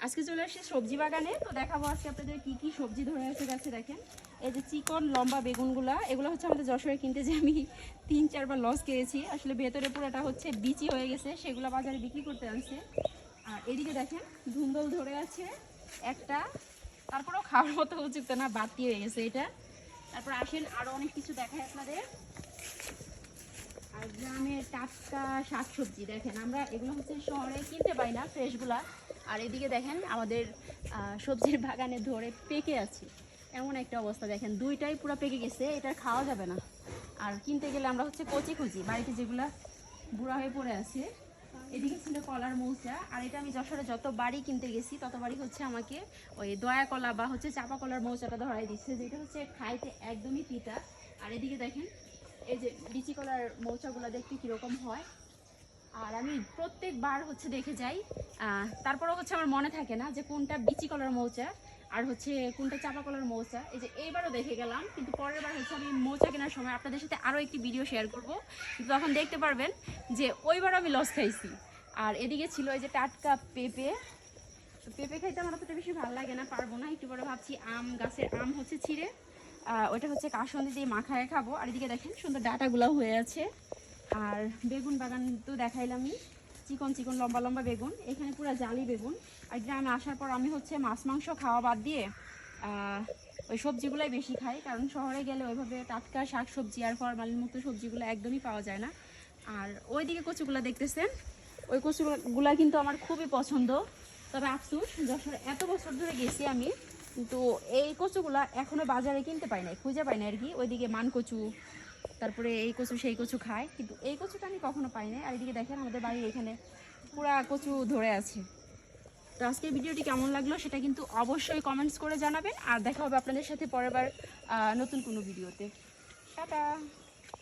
আজকে চলে আসছি সবজি বাগানে। তো দেখাবো আজকে আপনাদের কি কি সবজি ধরে আছে গাছে। দেখেন এই যে চিকন লম্বা বেগুনগুলা, এগুলো হচ্ছে আমাদের যশোরে কিনতে যে আমি 3-4 বার লস খেয়েছি। আসলে ভেতরে পুরোটা হচ্ছে বিচি হয়ে গেছে, সেগুলো বাজারে বিক্রি করতে আনছে। আর এদিকে দেখেন ধুন্দল ধরে আছে একটা, তারপরেও খাওয়ার মতো উপযুক্ত না, বাড়তি হয়ে গেছে এটা। তারপর আসেন আরও অনেক কিছু দেখায় আপনাদের। আর গ্রামের টাটকা শাকসবজি দেখেন, আমরা এগুলো হচ্ছে শহরে কিনতে পাই না ফ্রেশগুলা। আর এদিকে দেখেন আমাদের সবজির বাগানে ধরে পেকে আছে, এমন একটা অবস্থা। দেখেন দুইটাই পুরো পেকে গেছে, এটা খাওয়া যাবে না। আর কিনতে গেলে আমরা হচ্ছে কচি খুঁজি, বাড়িতে যেগুলা বুড়া হয়ে পড়ে আছে। এদিকে ছিল কলার মৌচা, আর এটা আমি যশোরে যত বাড়ি কিনতে গেছি ততবারই হচ্ছে আমাকে ওই দয়া কলা বা হচ্ছে চাপা কলার মৌচাটা ধরাই দিচ্ছে, যেটা হচ্ছে খাইতে একদমই তিতা। আর এদিকে দেখেন এই যে বিচি কলার মৌচাগুলো দেখতে কীরকম হয়। আর আমি প্রত্যেকবার হচ্ছে দেখে যাই, তারপরেও হচ্ছে আমার মনে থাকে না যে কোনটা বিচি কলার মৌচা আর হচ্ছে কোনটা চাপা কলার মৌচা। এই যে এইবারও দেখে গেলাম, কিন্তু পরের বার হচ্ছে আমি মৌচা কেনার সময় আপনাদের সাথে আরও একটি ভিডিও শেয়ার করব, কিন্তু তখন দেখতে পারবেন যে ওইবারও আমি লস খাইছি। আর এদিকে ছিল এই যে টাটকা পেঁপে। পেঁপে খাইতে আমার অতটা বেশি ভালো লাগে না, পারবো না। একটু পরে ভাবছি আম গাছের আম হচ্ছে ছিঁড়ে ওইটা হচ্ছে কাসন্দি দিয়ে মাখায় খাবো। আর এদিকে দেখেন সুন্দর ডাটাগুলো হয়ে আছে। আর বেগুন বাগান তো দেখাইলামই, চিকন চিকন লম্বা লম্বা বেগুন, এখানে পুরো জালি বেগুন। আর গ্রামে আসার পর আমি হচ্ছে মাছ মাংস খাওয়া বাদ দিয়ে ওই সবজিগুলোই বেশি খাই, কারণ শহরে গেলে ওইভাবে টাটকা শাক সবজি আর ফরমালিন মুক্ত সবজিগুলো একদমই পাওয়া যায় না। আর ওইদিকে কচুগুলো দেখতেছেন, ওই কচুগুলা কিন্তু আমার খুবই পছন্দ। তবে আফসোস, যশোরে এত বছর ধরে গেছি আমি, কিন্তু এই কচুগুলা এখনো বাজারে কিনতে পাই না, খুঁজে পাই না আর কি। ওইদিকে মান কচু, তারপরে এই কচু সেই কচু খায়, কিন্তু এই কচুটা আমি কখনো পাই না। আর এদিকে দেখেন আমাদের বাড়ির এখানে পুরা কচু ধরে আছে। তো আজকের ভিডিওটি কেমন লাগলো সেটা কিন্তু অবশ্যই কমেন্টস করে জানাবেন। আর দেখা হবে আপনাদের সাথে পরের বার নতুন কোনো ভিডিওতে। টাটা।